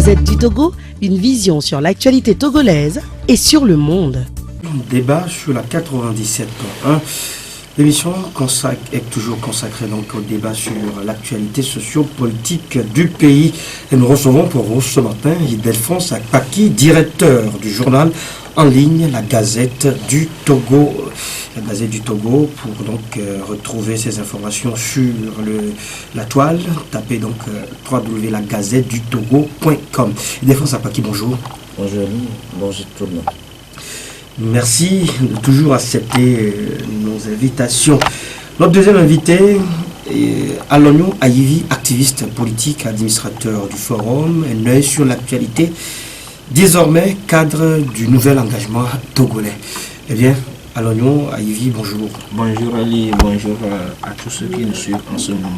Gazette du Togo, une vision sur l'actualité togolaise et sur le monde. Débat sur la 97.1. L'émission est toujours consacrée donc au débat sur l'actualité socio-politique du pays. Et nous recevons pour vous ce matin Ildefonse Akpaki, directeur du journal en ligne La Gazette du Togo. La Gazette du Togo, pour donc retrouver ces informations sur la toile, tapez donc www.lagazettedutogo.com. Ildefonse Akpaki, bonjour. Bonjour, bonjour tout le monde. Merci de toujours accepter nos invitations. Notre deuxième invité est Alonio Ayivi, activiste politique, administrateur du forum, un œil sur l'actualité, désormais cadre du nouvel engagement togolais. Eh bien, Alonio Ayivi, bonjour. Bonjour Ali, bonjour à tous ceux qui nous suivent en ce moment.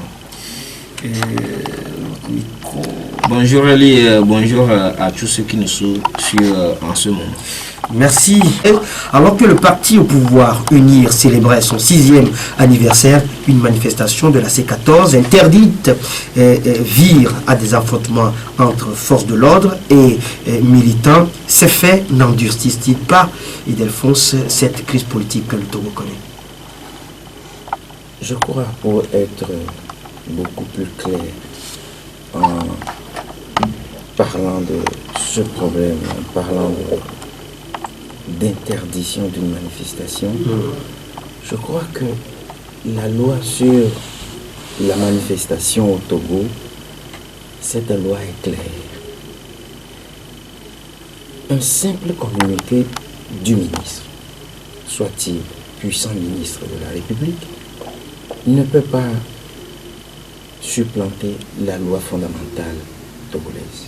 Bonjour Ali, bonjour à tous ceux qui nous suivent en ce moment. Merci. Alors que le parti au pouvoir Unir célébrait son 6e anniversaire, une manifestation de la C14 interdite vire à des affrontements entre forces de l'ordre et militants. Ces faits n'endurcissent-ils pas, Ildefonse, cette crise politique que le Togo connaît? Je crois, pour être beaucoup plus clair en parlant de ce problème, en parlant d'interdiction d'une manifestation, je crois que la loi sur la manifestation au Togo, cette loi est claire. Un simple communiqué du ministre, soit-il puissant ministre de la République, ne peut pas supplanter la loi fondamentale togolaise.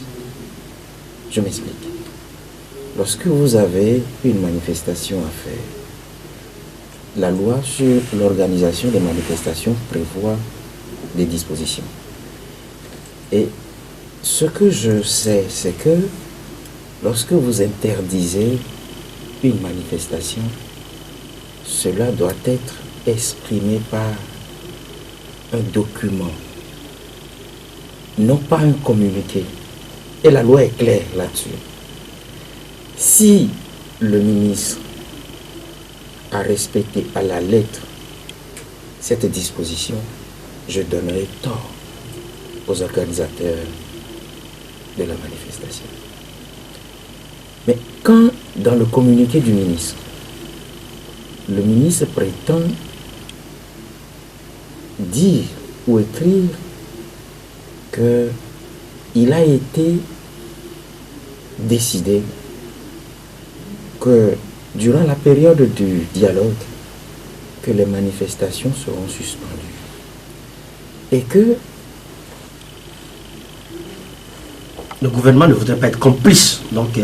Je m'explique. Lorsque vous avez une manifestation à faire, la loi sur l'organisation des manifestations prévoit des dispositions. Et ce que je sais, c'est que lorsque vous interdisez une manifestation, cela doit être exprimé par un document, non pas un communiqué. Et la loi est claire là-dessus. Si le ministre a respecté à la lettre cette disposition, je donnerai tort aux organisateurs de la manifestation. Mais quand, dans le communiqué du ministre, le ministre prétend dire ou écrire qu'il a été décidé que durant la période du dialogue, que les manifestations seront suspendues. Et que le gouvernement ne voudrait pas être complice donc, de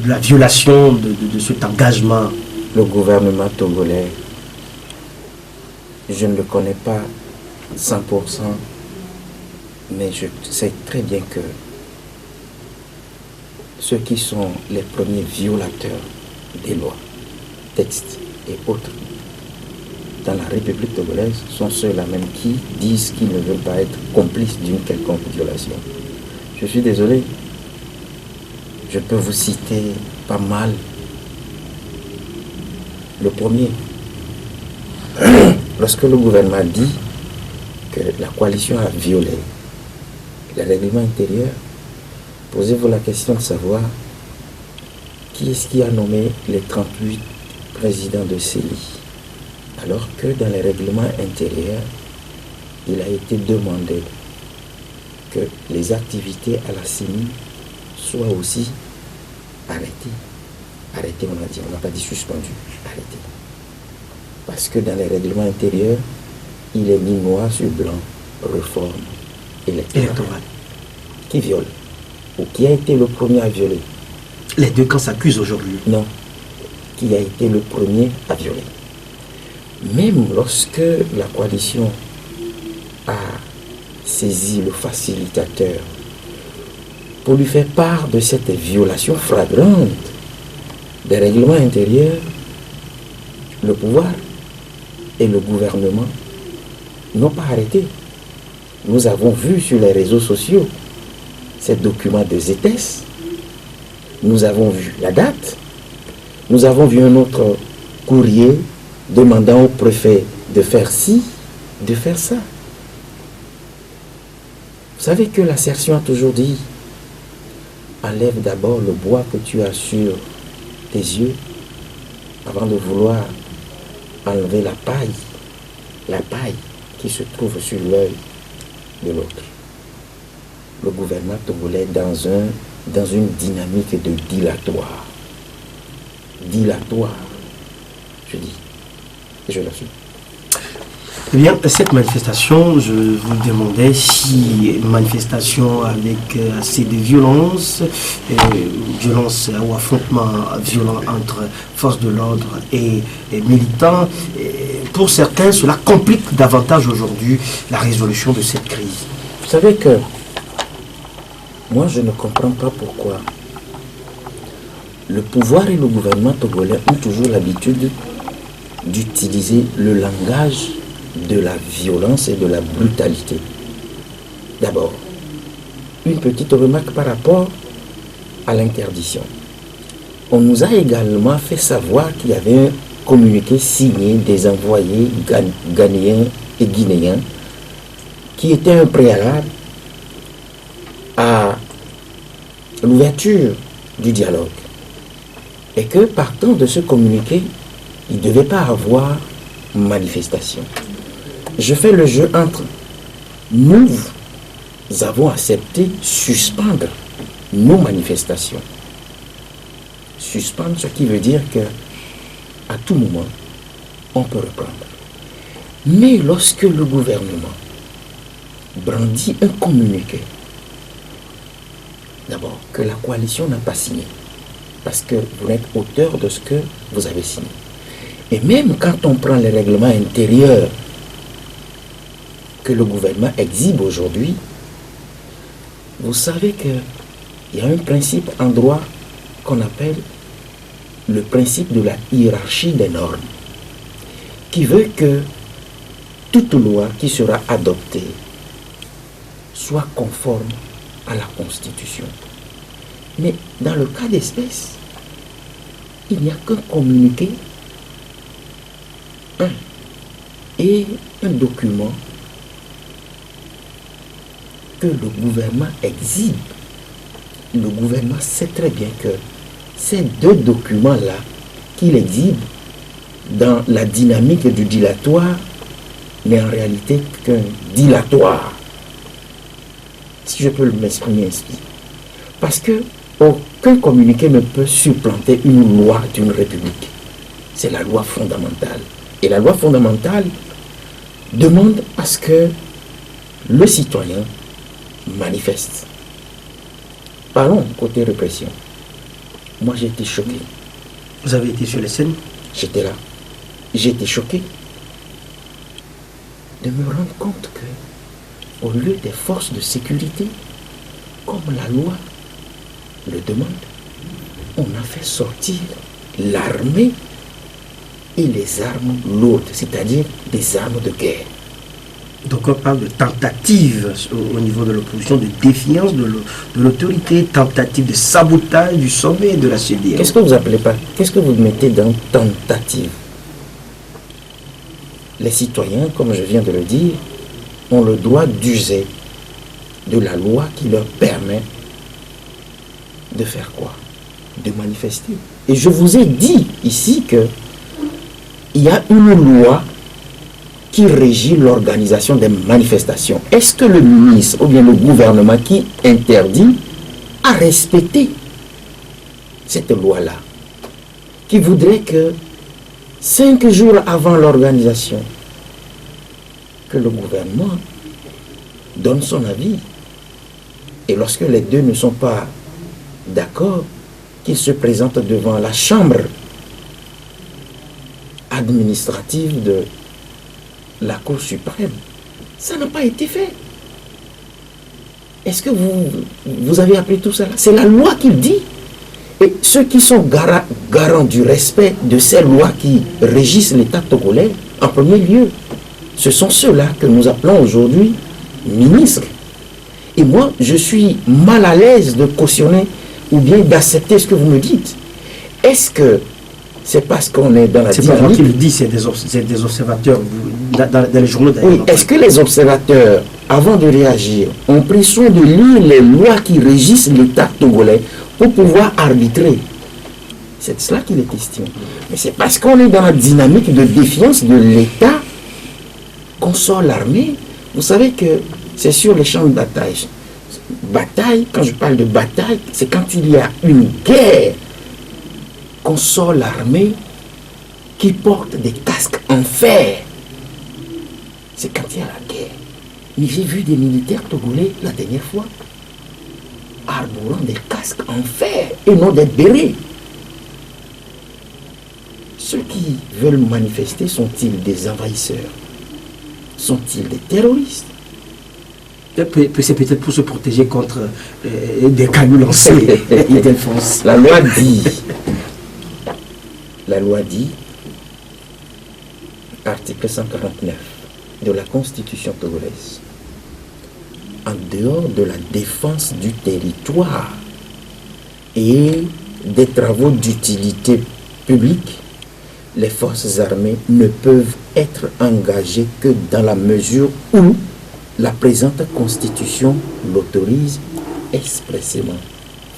la violation de cet engagement. Le gouvernement togolais, je ne le connais pas 100%, mais je sais très bien que ceux qui sont les premiers violateurs des lois, textes et autres dans la République togolaise sont ceux-là même qui disent qu'ils ne veulent pas être complices d'une quelconque violation. Je suis désolé, je peux vous citer pas mal. Le premier, lorsque le gouvernement dit que la coalition a violé le règlement intérieur, posez-vous la question de savoir qui est-ce qui a nommé les 38 présidents de CELI, alors que dans les règlements intérieurs, il a été demandé que les activités à la CENI soient aussi arrêtées. Arrêtées, on a dit, on n'a pas dit suspendues, arrêtées. Parce que dans les règlements intérieurs, il est mis noir sur blanc, réforme électorale. Qui viole? Ou qui a été le premier à violer? Les deux camps s'accusent aujourd'hui. Non. Qui a été le premier à violer? Même lorsque la coalition a saisi le facilitateur pour lui faire part de cette violation flagrante des règlements intérieurs, le pouvoir et le gouvernement n'ont pas arrêté. Nous avons vu sur les réseaux sociaux ces documents de ZETES, nous avons vu la date, nous avons vu un autre courrier demandant au préfet de faire ci, de faire ça. Vous savez que l'assertion a toujours dit, enlève d'abord le bois que tu as sur tes yeux avant de vouloir enlever la paille qui se trouve sur l'œil de l'autre. Le gouvernement togolais dans une dynamique de dilatoire. Dilatoire, je dis. Et je l'assume. Eh bien, cette manifestation, je vous demandais si manifestation avec assez de violence, violence ou affrontement violent entre forces de l'ordre et militants, pour certains, cela complique davantage aujourd'hui la résolution de cette crise. Vous savez que moi, je ne comprends pas pourquoi le pouvoir et le gouvernement togolais ont toujours l'habitude d'utiliser le langage de la violence et de la brutalité. D'abord, une petite remarque par rapport à l'interdiction. On nous a également fait savoir qu'il y avait un communiqué signé des envoyés ghanéens et guinéens qui était un préalable à l'ouverture du dialogue. Et que partant de ce communiqué, il ne devait pas avoir manifestation. Je fais le jeu entre nous avons accepté suspendre nos manifestations. Suspendre, ce qui veut dire que à tout moment, on peut reprendre. Mais lorsque le gouvernement brandit un communiqué, d'abord que la coalition n'a pas signé, parce que vous n'êtes auteur de ce que vous avez signé. Et même quand on prend les règlements intérieurs que le gouvernement exhibe aujourd'hui, vous savez qu'il y a un principe en droit qu'on appelle le principe de la hiérarchie des normes, qui veut que toute loi qui sera adoptée soit conforme à la Constitution. Mais dans le cas d'espèce, il n'y a qu'un communiqué, et un document que le gouvernement exhibe. Le gouvernement sait très bien que ces deux documents-là qu'il exhibe dans la dynamique du dilatoire n'est en réalité qu'un dilatoire. Si je peux m'exprimer ainsi. Parce que aucun communiqué ne peut supplanter une loi d'une république. C'est la loi fondamentale. Et la loi fondamentale demande à ce que le citoyen manifeste. Parlons côté répression. Moi, j'ai été choqué. Vous avez été sur les scènes? J'étais là. J'ai été choqué de me rendre compte que, au lieu des forces de sécurité, comme la loi le demande, on a fait sortir l'armée et les armes lourdes, c'est-à-dire des armes de guerre. Donc on parle de tentative au niveau de l'opposition, de défiance de l'autorité, tentative de sabotage du sommet de la CEDEAO. Qu'est-ce que vous appelez pas? Qu'est-ce que vous mettez dans tentative? Les citoyens, comme je viens de le dire, ont le droit d'user de la loi qui leur permet de faire quoi? De manifester. Et je vous ai dit ici que il y a une loi qui régit l'organisation des manifestations. Est-ce que le ministre ou bien le gouvernement qui interdit a respecté cette loi-là, qui voudrait que 5 jours avant l'organisation, que le gouvernement donne son avis, et lorsque les deux ne sont pas d'accord, qu'il se présente devant la chambre administrative de la Cour suprême. Ça n'a pas été fait. Est-ce que vous avez appris tout ça? C'est la loi qui le dit. Et ceux qui sont garants du respect de ces lois qui régissent l'État togolais, en premier lieu, ce sont ceux-là que nous appelons aujourd'hui ministres. Et moi, je suis mal à l'aise de cautionner ou bien d'accepter ce que vous me dites. Est-ce que c'est parce qu'on est dans la C'est pas moi dynamique... qui le dis, c'est des observateurs dans les journaux d'ailleurs. Oui, est-ce que les observateurs, avant de réagir, ont pris soin de lire les lois qui régissent l'État togolais pour pouvoir arbitrer? C'est de cela qu'il est question. Mais c'est parce qu'on est dans la dynamique de défiance de l'État qu'on sort l'armée. Vous savez que c'est sur les champs de bataille. Bataille, quand je parle de bataille, c'est quand il y a une guerre qu'on sort l'armée qui porte des casques en fer. C'est quand il y a la guerre. Mais j'ai vu des militaires togolais la dernière fois arborant des casques en fer et non des bérets. Ceux qui veulent manifester sont-ils des envahisseurs? Sont-ils des terroristes? C'est peut-être pour se protéger contre des cailloux lancés et des forces. La loi dit, article 149 de la Constitution togolaise, en dehors de la défense du territoire et des travaux d'utilité publique, les forces armées ne peuvent être engagées que dans la mesure où la présente Constitution l'autorise expressément.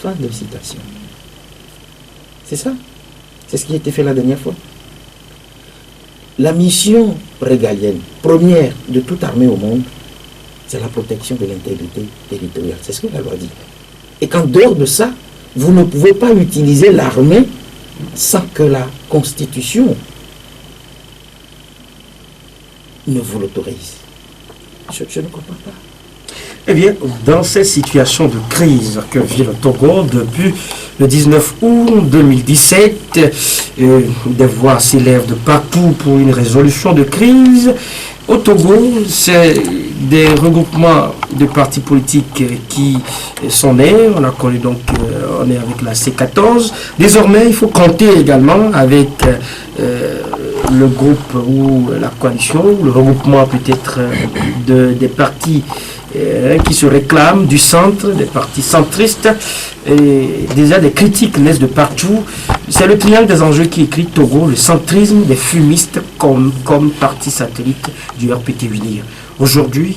Fin de citation. C'est ça. C'est ce qui a été fait la dernière fois. La mission régalienne, première de toute armée au monde, c'est la protection de l'intégrité territoriale. C'est ce que la loi dit. Et qu'en dehors de ça, vous ne pouvez pas utiliser l'armée sans que la Constitution ne vous l'autorise. Je ne comprends pas. Eh bien, dans cette situation de crise que vit le Togo depuis le 19 août 2017, des voix s'élèvent de partout pour une résolution de crise. Au Togo, c'est des regroupements de partis politiques qui sont nés. On a connu donc, on est avec la C14. Désormais, il faut compter également avec le groupe ou la coalition, le regroupement peut-être des partis qui se réclament du centre, des partis centristes. Et déjà, des critiques naissent de partout. C'est le triangle des enjeux qui écrit Togo, le centrisme des fumistes comme parti satellite du RPT UNIR. Aujourd'hui,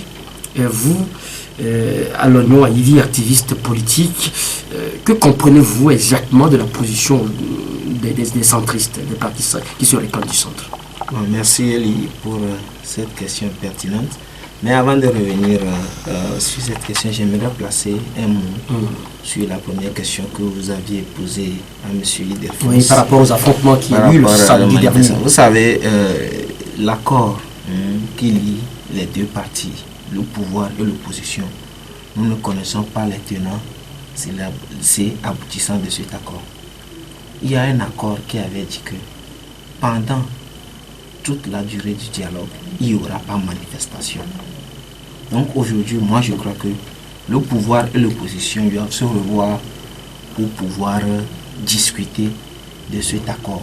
vous, à l'oignon, à Ivy, activiste politique, que comprenez-vous exactement de la position des centristes, des partis qui se réclament du centre? Bon, merci Eli pour cette question pertinente. Mais avant de revenir sur cette question, j'aimerais placer un mot sur la première question que vous aviez posée à M. Ildefonse. Oui, par rapport aux affrontements qui ont eu le samedi dernier. Vous savez, l'accord qui lie les deux partis, le pouvoir et l'opposition, nous ne connaissons pas les tenants, c'est aboutissant de cet accord. Il y a un accord qui avait dit que pendant toute la durée du dialogue, il n'y aura pas manifestation. Donc aujourd'hui, moi je crois que le pouvoir et l'opposition doivent se revoir pour pouvoir discuter de cet accord.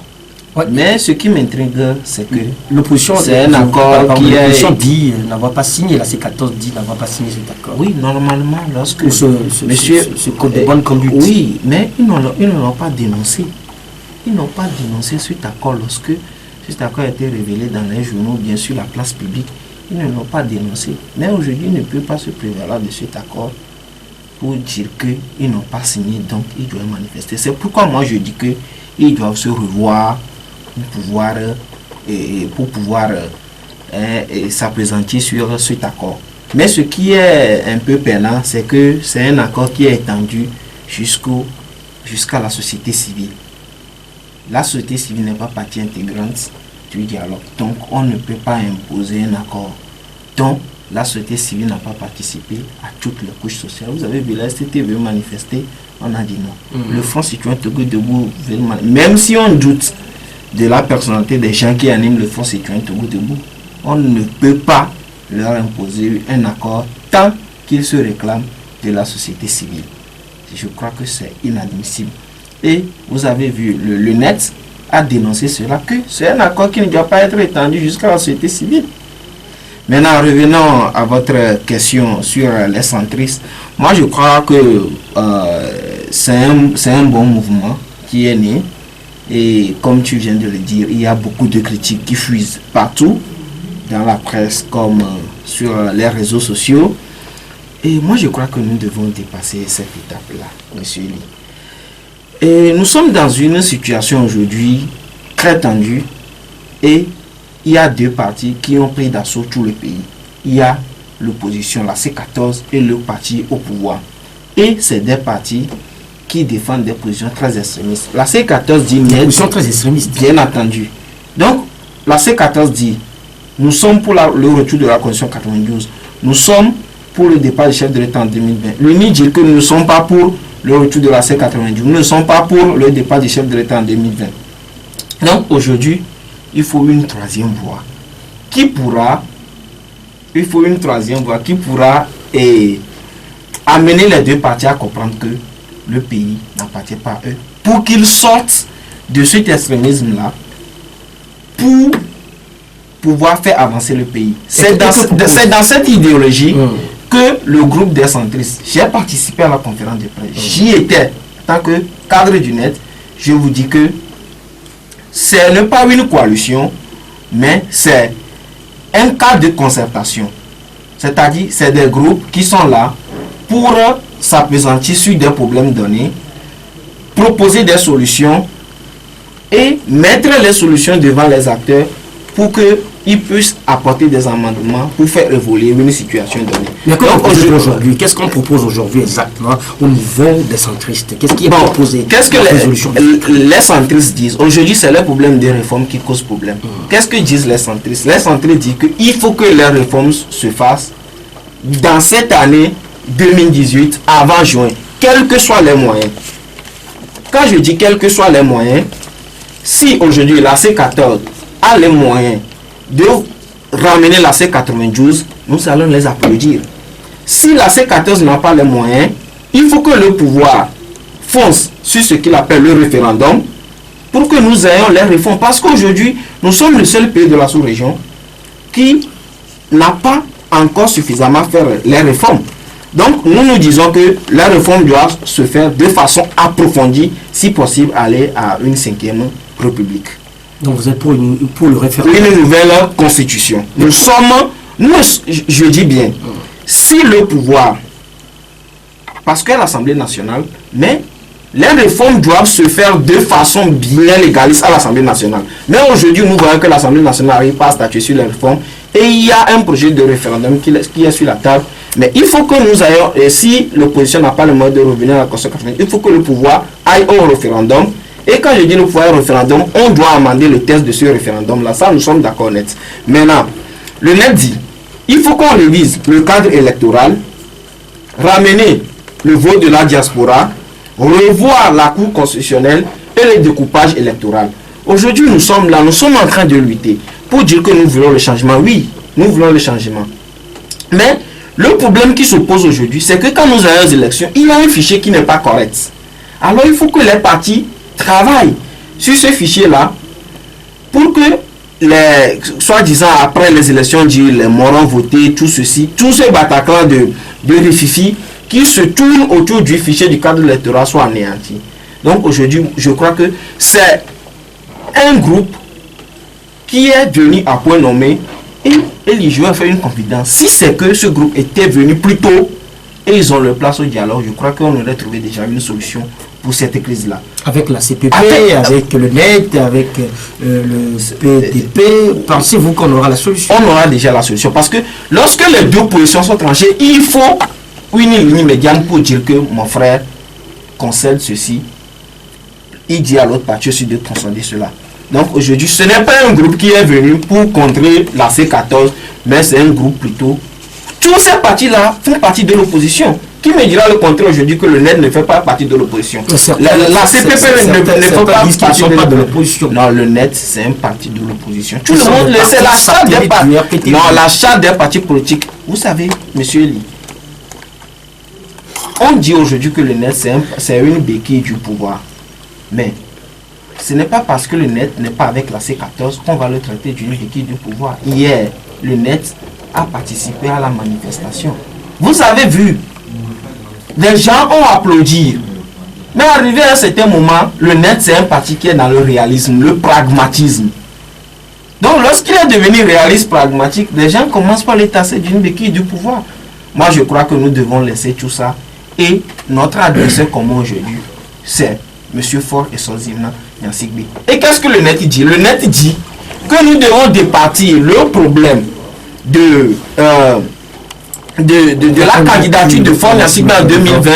Ouais. Mais ce qui m'intrigue, c'est que l'opposition, c'est un accord qui l'opposition dit n'avoir pas signé, la C14 dit n'avoir pas signé cet accord. Oui, normalement, lorsque ce code de bonne conduite. Oui, mais ils ne l'ont pas dénoncé. Ils n'ont pas dénoncé cet accord lorsque cet accord a été révélé dans les journaux, bien sûr la place publique. Ils ne l'ont pas dénoncé. Mais aujourd'hui, ils ne peuvent pas se prévaloir de cet accord pour dire qu'ils n'ont pas signé, donc ils doivent manifester. C'est pourquoi moi je dis qu'ils doivent se revoir pour pouvoir s'appesantir sur cet accord. Mais ce qui est un peu peinant, c'est que c'est un accord qui est étendu jusqu'à la société civile. La société civile n'est pas partie intégrante du dialogue. Donc, on ne peut pas imposer un accord dont la société civile n'a pas participé à toutes les couches sociales. Vous avez vu, la STT veut manifester, on a dit non. Le Front Citoyen Togo Debout veut manifester. Même si on doute de la personnalité des gens qui animent le Front Citoyen Togo Debout, on ne peut pas leur imposer un accord tant qu'ils se réclament de la société civile. Je crois que c'est inadmissible. Et vous avez vu, le net a dénoncé cela, que c'est un accord qui ne doit pas être étendu jusqu'à la société civile. Maintenant, revenons à votre question sur les centristes. Moi, je crois que c'est un bon mouvement qui est né. Et comme tu viens de le dire, il y a beaucoup de critiques qui fuisent partout, dans la presse comme sur les réseaux sociaux. Et moi, je crois que nous devons dépasser cette étape-là, monsieur Lee. Et nous sommes dans une situation aujourd'hui très tendue et il y a deux partis qui ont pris d'assaut tout le pays. Il y a l'opposition, la C14 et le parti au pouvoir. Et c'est des partis qui défendent des positions très extrémistes. La C14 dit des positions très extrémistes. Bien entendu. Donc, la C14 dit nous sommes pour le retour de la Constitution 92. Nous sommes pour le départ du chef de l'État en 2020. L'UNI dit que nous ne sommes pas pour le retour de la C92. Nous ne sommes pas pour le départ du chef de l'État en 2020. Donc, aujourd'hui, il faut une troisième voie qui pourra amener les deux partis à comprendre que le pays n'appartient pas à eux, pour qu'ils sortent de cet extrémisme-là, pour pouvoir faire avancer le pays. C'est dans cette idéologie que le groupe des centristes, j'ai participé à la conférence de presse, j'y étais en tant que cadre du net. Je vous dis que ce n'est pas une coalition, mais c'est un cadre de concertation. C'est-à-dire, c'est des groupes qui sont là pour s'appesantir sur des problèmes donnés, proposer des solutions et mettre les solutions devant les acteurs pour qu'ils puissent apporter des amendements pour faire évoluer une situation donnée. Mais aujourd'hui, qu'est-ce qu'on propose aujourd'hui exactement au niveau des centristes? Qu'est-ce qui est proposé? Qu'est-ce que les centristes disent? Aujourd'hui, c'est le problème des réformes qui cause problème. Qu'est-ce que disent les centristes? Les centristes disent qu'il faut que les réformes se fassent dans cette année 2018, avant juin, quels que soient les moyens. Quand je dis quels que soient les moyens, si aujourd'hui la C14 a les moyens de ramener la C92, nous allons les applaudir. Si la C14 n'a pas les moyens, il faut que le pouvoir fonce sur ce qu'il appelle le référendum pour que nous ayons les réformes. Parce qu'aujourd'hui, nous sommes le seul pays de la sous-région qui n'a pas encore suffisamment fait les réformes. Donc, nous disons que la réforme doit se faire de façon approfondie, si possible, aller à une 5e république. Donc, vous êtes pour le référendum? Une nouvelle constitution. Nous sommes, je dis bien, si le pouvoir, parce que l'Assemblée nationale, mais les réformes doivent se faire de façon bien légaliste à l'Assemblée nationale. Mais aujourd'hui, nous voyons que l'Assemblée nationale n'arrive pas à statuer sur les réformes et il y a un projet de référendum qui est sur la table. Mais il faut que nous ayons, et si l'opposition n'a pas le moyen de revenir à la Constitution 80, il faut que le pouvoir aille au référendum. Et quand je dis le pouvoir au référendum, on doit amender le texte de ce référendum-là. Ça, nous sommes d'accord net. Maintenant, le net dit, il faut qu'on révise le cadre électoral, ramener le vote de la diaspora, revoir la Cour constitutionnelle et le découpage électoral. Aujourd'hui, nous sommes là, nous sommes en train de lutter pour dire que nous voulons le changement. Oui, nous voulons le changement. Mais le problème qui se pose aujourd'hui, c'est que quand nous allons aux élections, il y a un fichier qui n'est pas correct. Alors, il faut que les partis travaillent sur ce fichier-là pour que les, soi-disant, après les élections, les morons votés, tout ceci, tout ce bataclan de rififi qui se tourne autour du fichier du cadre électoral soit anéanti. Donc aujourd'hui, je crois que c'est un groupe qui est venu à point nommé et les joueurs ont fait une confidence. Si c'est que ce groupe était venu plus tôt et ils ont leur place au dialogue, je crois qu'on aurait trouvé déjà une solution pour cette crise-là. Avec la CPP, avec le NET, avec le PDP, pensez-vous qu'on aura la solution? On aura déjà la solution parce que lorsque les deux positions sont tranchées, il faut une ligne médiane pour dire que mon frère concède ceci. Il dit à l'autre partie aussi de transcender cela. Donc aujourd'hui, ce n'est pas un groupe qui est venu pour contrer la C14, mais c'est un groupe plutôt. Tous ces partis-là font partie de l'opposition. Qui me dira le contraire aujourd'hui que le NET ne fait pas partie de l'opposition? La CPP ne fait pas partie de l'opposition. Non, le NET, c'est un parti de l'opposition. Tout le monde le sait. La charte des partis. Non, la charte des partis politiques. Vous savez, monsieur Eli, on dit aujourd'hui que le NET, c'est une béquille du pouvoir. Mais ce n'est pas parce que le NET n'est pas avec la C14 qu'on va le traiter d'une béquille du pouvoir. Hier, le NET à participer à la manifestation. Vous avez vu, les gens ont applaudi. Mais arrivé à un certain moment, le net, c'est un parti qui est dans le réalisme, le pragmatisme. Donc, lorsqu'il est devenu réaliste, pragmatique, les gens commencent par les tasser d'une béquille du pouvoir. Moi, je crois que nous devons laisser tout ça. Et notre adversaire commun aujourd'hui, c'est M. Faure et son Zimna Nyansigbe. Et qu'est-ce que le net dit? Le net dit que nous devons départir le problème de la candidature de Faure Nyansigbe en 2020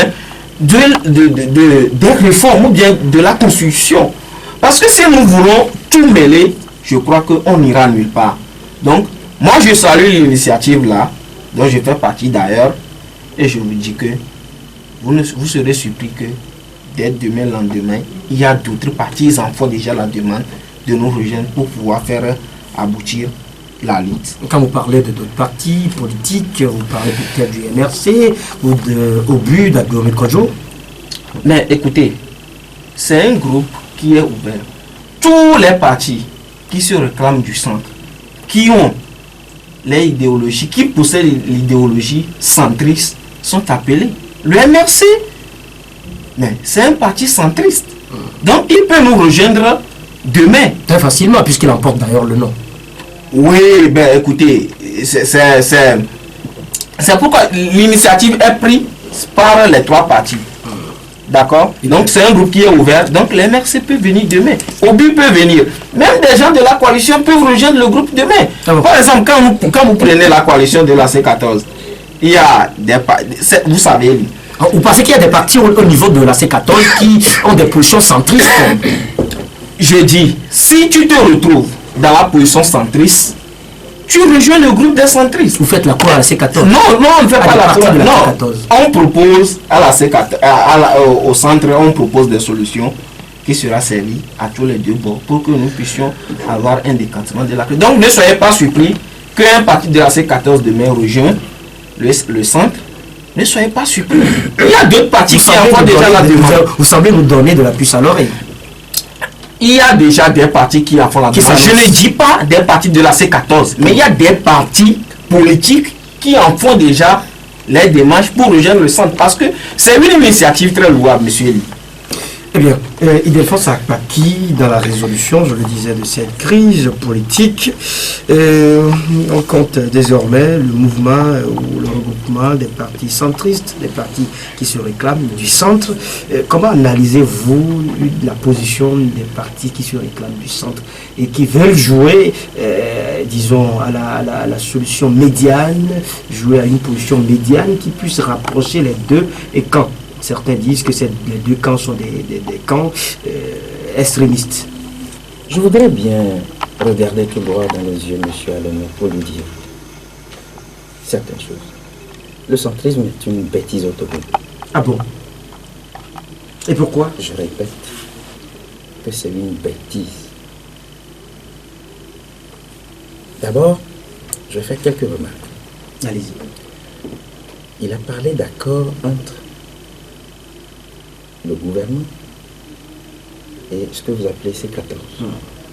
des réformes ou bien de la constitution. Parce que si nous voulons tout mêler, je crois qu'on n'ira nulle part. Donc, moi je salue l'initiative là, dont je fais partie d'ailleurs, et je vous dis que vous serez surpris que dès demain, lendemain, il y a d'autres partis, ils en font déjà la demande de nous rejoindre pour pouvoir faire aboutir la lutte. Quand vous parlez de d'autres partis politiques, vous parlez peut-être du MRC ou de Obu, d'Aglomé Kodjo. Mais écoutez, c'est un groupe qui est ouvert. Tous les partis qui se réclament du centre, qui ont les idéologies, qui possèdent l'idéologie centriste, sont appelés. Le MRC, mais c'est un parti centriste. Donc il peut nous rejoindre demain. Très facilement, puisqu'il emporte d'ailleurs le nom. Oui, ben écoutez, c'est pourquoi l'initiative est prise par les trois partis. D'accord? Donc c'est un groupe qui est ouvert. Donc les MRC peuvent venir demain. Obu peut venir. Même des gens de la coalition peuvent rejoindre le groupe demain. Par exemple, quand vous prenez la coalition de la C14, il y a des partis, vous savez. Vous pensez qu'il y a des partis au niveau de la C14 qui ont des positions centristes? Je dis, si tu te retrouves dans la position centriste, tu rejoins le groupe des centristes. Vous faites la cour à la C14? Non, on ne fait pas la cour de la non. C14. On propose à la C14, au centre, on propose des solutions qui sera servies à tous les deux bords pour que nous puissions avoir un décantement de la crise. Donc ne soyez pas surpris qu'un parti de la C14 demain rejoint le centre. Ne soyez pas surpris. Il y a d'autres partis qui en font déjà la demande. Vous semblez nous donner de la puce à l'oreille. Il y a déjà des partis qui en font la demande. Je ne dis pas des partis de la C14, mais il y a des partis politiques qui en font déjà les démarches pour rejoindre le centre. Parce que c'est une initiative très louable, monsieur Eli. Eh bien, Ildefonse Akpaki, dans la résolution, je le disais, de cette crise politique, on compte désormais le mouvement ou le regroupement des partis centristes, des partis qui se réclament du centre. Comment analysez-vous la position des partis qui se réclament du centre et qui veulent jouer, disons, à la solution médiane, jouer à une position médiane qui puisse rapprocher les deux et quand certains disent que les deux camps sont des camps extrémistes. Je voudrais bien regarder tout droit dans les yeux M. Alomé pour lui dire certaines choses. Le centrisme est une bêtise autonome. Ah bon? Et pourquoi? Je répète que c'est une bêtise. D'abord, je fais quelques remarques. Allez-y. Il a parlé d'accord entre le gouvernement et ce que vous appelez C14.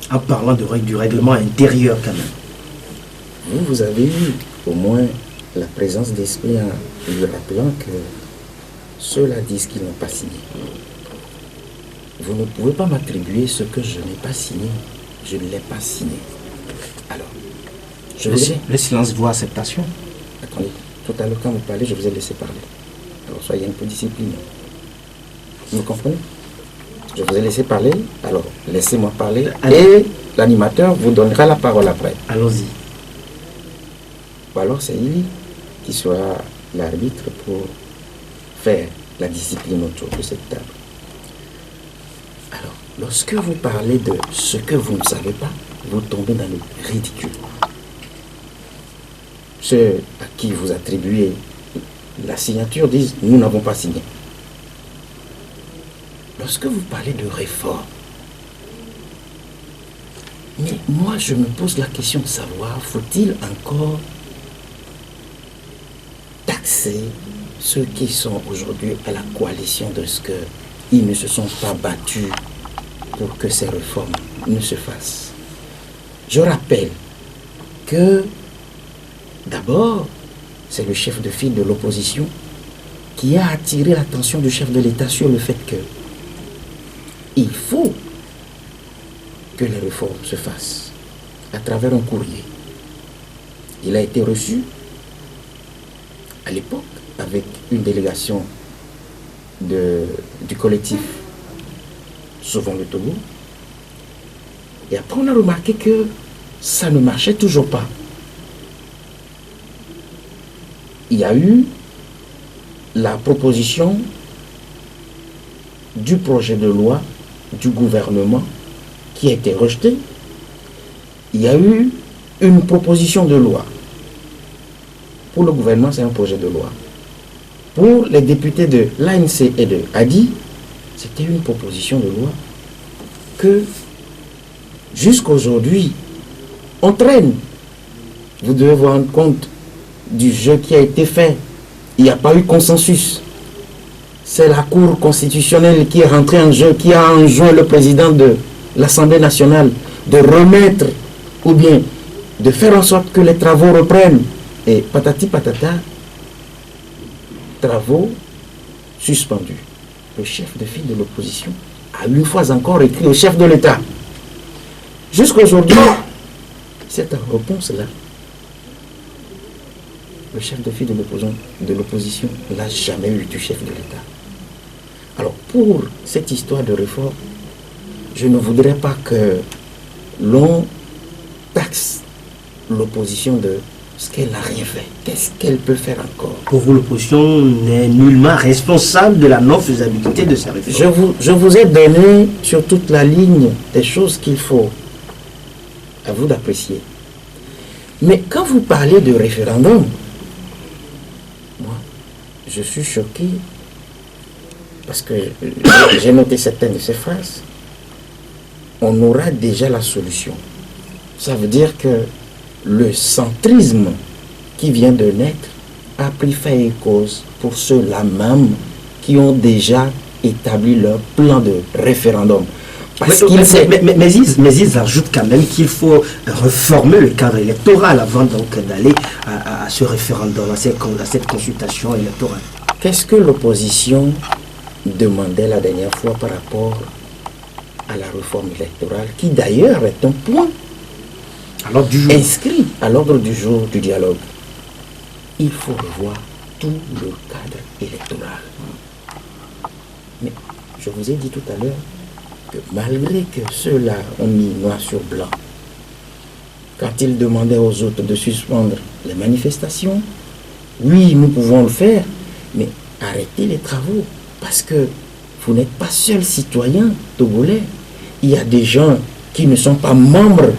En parlant du règlement intérieur quand même. Vous avez eu au moins la présence d'esprit en lui rappelant que ceux-là disent qu'ils n'ont pas signé. Vous ne pouvez pas m'attribuer ce que je n'ai pas signé. Je ne l'ai pas signé. Alors, le silence vaut acceptation. Attendez, tout à l'heure quand vous parlez, je vous ai laissé parler. Alors soyez un peu disciplinés. Vous comprenez? Je vous ai laissé parler, alors laissez-moi parler. Et l'animateur vous donnera la parole après. Allons-y. Ou alors c'est Ili qui sera l'arbitre pour faire la discipline autour de cette table. Alors, lorsque vous parlez de ce que vous ne savez pas, vous tombez dans le ridicule. Ceux à qui vous attribuez la signature disent « nous n'avons pas signé ». Lorsque vous parlez de réforme, mais moi je me pose la question de savoir, faut-il encore taxer ceux qui sont aujourd'hui à la coalition de ce qu'ils ne se sont pas battus pour que ces réformes ne se fassent? Je rappelle que D'abord, c'est le chef de file de l'opposition qui a attiré l'attention du chef de l'État sur le fait que il faut que les réformes se fassent à travers un courrier. Il a été reçu à l'époque avec une délégation du collectif Sauvons le Togo. Et après, on a remarqué que ça ne marchait toujours pas. Il y a eu la proposition du projet de loi du gouvernement qui a été rejetée. Il y a eu une proposition de loi. Pour le gouvernement, c'est un projet de loi. Pour les députés de l'ANC et de ADI, c'était une proposition de loi que jusqu'à aujourd'hui, on traîne. Vous devez vous rendre compte du jeu qui a été fait. Il n'y a pas eu consensus. C'est la Cour constitutionnelle qui est rentrée en jeu, qui a enjoint le président de l'Assemblée nationale de remettre ou bien de faire en sorte que les travaux reprennent. Et patati patata, travaux suspendus. Le chef de file de l'opposition a une fois encore écrit au chef de l'État. Jusqu'à aujourd'hui, cette réponse-là, le chef de file de l'opposition ne l'a jamais eu du chef de l'État. Alors, pour cette histoire de réforme, je ne voudrais pas que l'on taxe l'opposition de ce qu'elle n'a rien fait. Qu'est-ce qu'elle peut faire encore? Pour vous, l'opposition n'est nullement responsable de la non-faisabilité de ces réformes. Je vous ai donné sur toute la ligne des choses qu'il faut à vous d'apprécier. Mais quand vous parlez de référendum, moi, je suis choqué parce que j'ai noté certaines de ces phrases. On aura déjà la solution. Ça veut dire que le centrisme qui vient de naître a pris fait et cause pour ceux-là même qui ont déjà établi leur plan de référendum. Mais ils ajoutent quand même qu'il faut reformer le cadre électoral avant donc d'aller à ce référendum, à cette consultation électorale. Qu'est-ce que l'opposition demandait la dernière fois par rapport à la réforme électorale, qui d'ailleurs est un point inscrit à l'ordre du jour du dialogue? Il faut revoir tout le cadre électoral. Mais je vous ai dit tout à l'heure que malgré que ceux-là ont mis noir sur blanc, quand ils demandaient aux autres de suspendre les manifestations, oui, nous pouvons le faire, mais arrêtez les travaux, parce que vous n'êtes pas seul citoyen togolais. Il y a des gens qui ne sont pas membres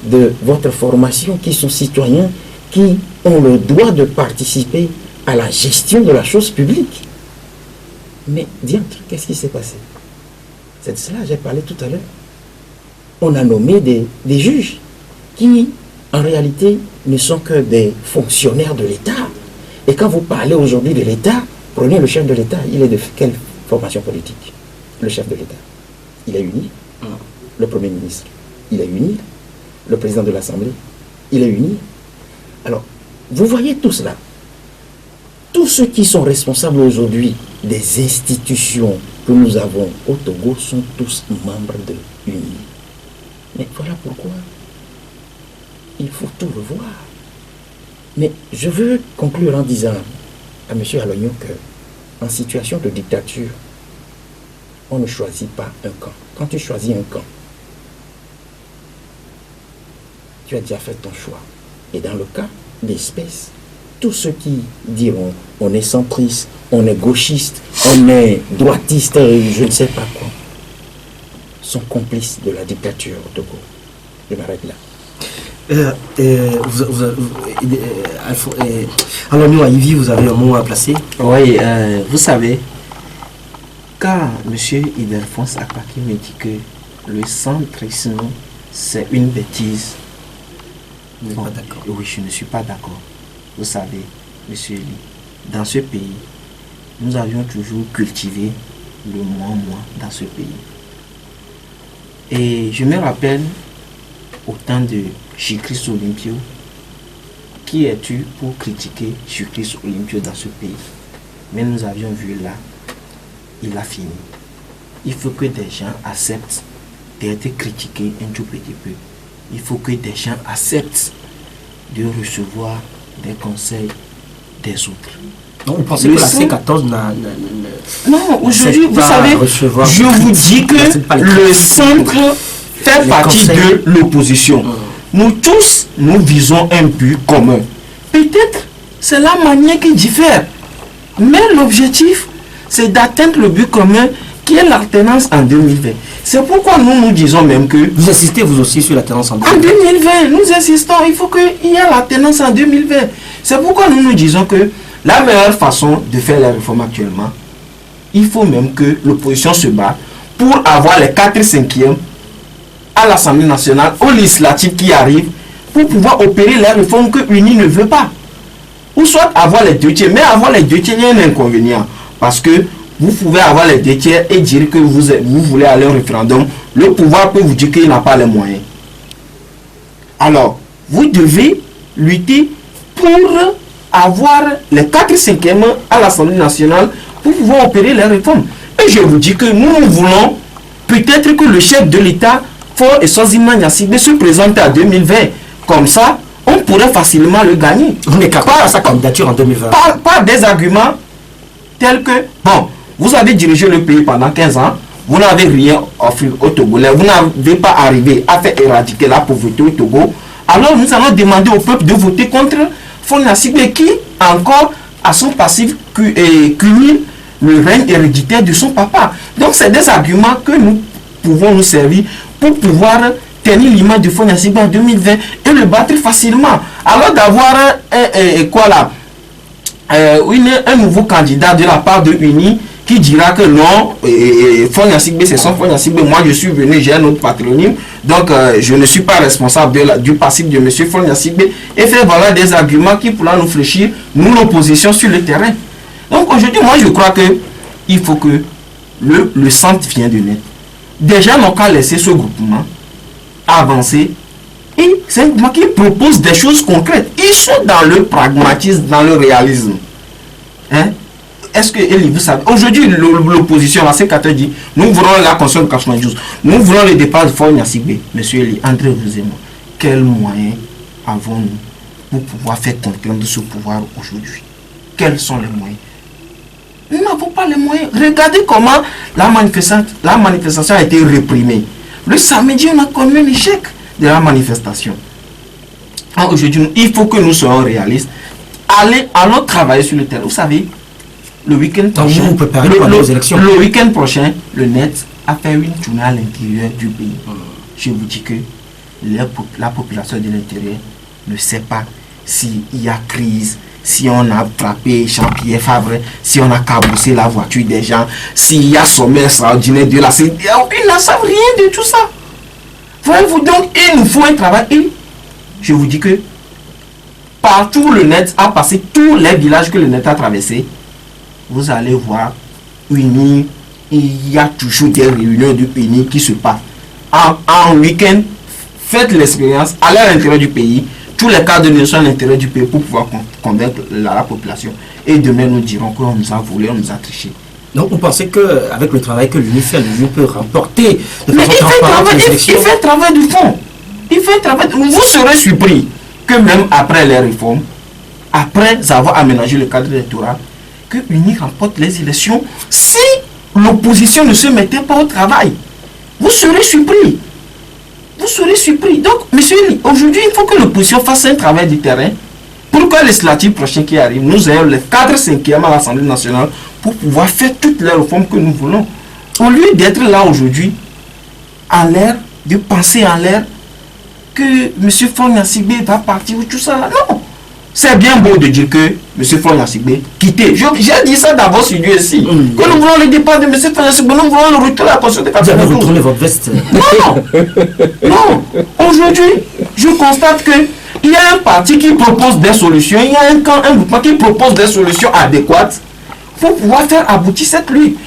de votre formation, qui sont citoyens, qui ont le droit de participer à la gestion de la chose publique. Mais diantre, qu'est-ce qui s'est passé? C'est de cela que j'ai parlé tout à l'heure. On a nommé des juges qui, en réalité, ne sont que des fonctionnaires de l'État. Et quand vous parlez aujourd'hui de l'État, prenez le chef de l'État, il est de quelle formation politique? Le chef de l'État. Il est uni. Le Premier ministre, il est uni. Le président de l'Assemblée, il est uni. Alors, vous voyez tout cela. Tous ceux qui sont responsables aujourd'hui des institutions que nous avons au Togo sont tous membres de l'UNI. Mais voilà pourquoi il faut tout revoir. Mais je veux conclure en disant à M. Alogno que en situation de dictature, on ne choisit pas un camp. Quand tu choisis un camp, tu as déjà fait ton choix. Et dans le cas d'espèce, tous ceux qui diront on est centriste, on est gauchiste, on est droitiste, je ne sais pas quoi, sont complices de la dictature au Togo. Je m'arrête là. Alors nous, à Ivy, vous avez un mot à placer? Oui, vous savez, quand M. Ildefonse Akpaki me dit que le centrisme, c'est une bêtise, Bon, d'accord. oui, je ne suis pas d'accord. Vous savez, M. Eli, dans ce pays, nous avions toujours cultivé le moi dans ce pays. Et je me rappelle au temps de J. Christ Olympio, qui es-tu pour critiquer Chukris Olympio dans ce pays? Mais nous avions vu là, il a fini. Il faut que des gens acceptent d'être critiqués un tout petit peu. Il faut que des gens acceptent de recevoir des conseils des autres. Donc vous pensez que la C14 Non, aujourd'hui, vous savez, je vous dis que le centre fait partie de l'opposition. Nous tous, nous visons un but commun. Peut-être c'est la manière qui diffère. Mais l'objectif, c'est d'atteindre le but commun qui est l'alternance en 2020. C'est pourquoi nous disons même que... Vous insistez vous aussi sur l'alternance en 2020. En 2020, nous insistons, il faut qu'il y ait l'alternance en 2020. C'est pourquoi nous disons que la meilleure façon de faire la réforme actuellement, il faut même que l'opposition se bat pour avoir les 4/5e à l'Assemblée nationale, aux législatives qui arrivent, pour pouvoir opérer les réformes que l'Uni ne veut pas. Ou soit avoir les 2 tiers. Mais avoir les 2 tiers, il y a un inconvénient. Parce que vous pouvez avoir les 2 tiers et dire que vous voulez aller au référendum. Le pouvoir peut vous dire qu'il n'a pas les moyens. Alors, vous devez lutter pour avoir les 4/5e à l'Assemblée nationale pour pouvoir opérer les réformes. Et je vous dis que nous voulons peut-être que le chef de l'État, Faure Eswazima Gnassingbé, se présente à 2020. Comme ça, on pourrait facilement le gagner. Vous n'écartez pas sa candidature en 2020. Par des arguments tels que, bon, vous avez dirigé le pays pendant 15 ans, vous n'avez rien offert au Togolais, vous n'avez pas arrivé à faire éradiquer la pauvreté au Togo. Alors nous allons demander au peuple de voter contre Faure Gnassingbé qui, encore, à son passif, cumule le règne héréditaire de son papa. Donc c'est des arguments que nous pouvons nous servir pour pouvoir tenir l'image de Faure Gnassingbé en 2020 et le battre facilement. Alors d'avoir un nouveau candidat de la part de UNI qui dira que non, Faure Gnassingbé c'est son Faure Gnassingbé, moi je suis venu, j'ai un autre patronyme, donc je ne suis pas responsable du passif de M. Faure Gnassingbé, et faire valoir des arguments qui pourront nous fléchir, nous l'opposition sur le terrain. Donc aujourd'hui, moi je crois que il faut que le centre vienne de net. Des gens n'ont qu'à laisser ce groupement avancer, et c'est un groupement qui propose des choses concrètes. Ils sont dans le pragmatisme, dans le réalisme. Hein? Est-ce que, Eli, vous savez, aujourd'hui l'opposition, la C14 dit, nous voulons la conscience de 92, nous voulons le départ de Faure Gnassingbé. Monsieur Eli, André, vous et moi, quels moyens avons-nous pour pouvoir faire comprendre ce pouvoir aujourd'hui? Quels sont les moyens? Nous n'avons pas les moyens. Regardez comment la manifestation a été réprimée. Le samedi, on a connu un échec de la manifestation. Aujourd'hui, il faut que nous soyons réalistes. Allons travailler sur le terrain. Vous savez, le week-end prochain, le week-end prochain, le NET a fait une tournée à l'intérieur du pays. Je vous dis que la population de l'intérieur ne sait pas s'il y a crise, si on a frappé Jean-Pierre Favre, si on a cabossé la voiture des gens, s'il y a sommet extraordinaire de la CDI, ils ne savent rien de tout ça. Voyez-vous, donc il nous faut un travail. Et je vous dis que partout le net a passé, tous les villages que le net a traversé, vous allez voir, UNI, il y a toujours des réunions du UNI qui se passent. En week-end, faites l'expérience, allez à l'intérieur du pays, tous les cadres de sont à l'intérieur du pays pour pouvoir convaincre la population. Et demain, nous dirons qu'on nous a volé, on nous a triché. Donc vous pensez qu'avec le travail que l'UNI fait, l'UNI peut remporter de façon transparente les élections? Il fait un travail du fond. Vous serez surpris que même après les réformes, après avoir aménagé le cadre électoral, que l'UNI remporte les élections si l'opposition ne se mettait pas au travail. Vous serez surpris. Vous serez surpris. Donc, monsieur, aujourd'hui, il faut que l'opposition fasse un travail du terrain pour que le législatif prochain qui arrive, nous ayons les 4/5e à l'Assemblée nationale pour pouvoir faire toutes les réformes que nous voulons. Au lieu d'être là aujourd'hui, en l'air, de penser en l'air, que M. Faure Gnassingbé va partir ou tout ça là. Non. C'est bien beau de dire que M. Faure Gnassingbé quittez. J'ai dit ça d'abord sur Dieu ici. Que nous voulons le départ de M. Faure Gnassingbé, nous voulons le retour à la conscience de 92. Vous avez retourné votre veste. Non. Aujourd'hui, je constate que il y a un parti qui propose des solutions, il y a un groupement qui propose des solutions adéquates pour pouvoir faire aboutir cette lutte.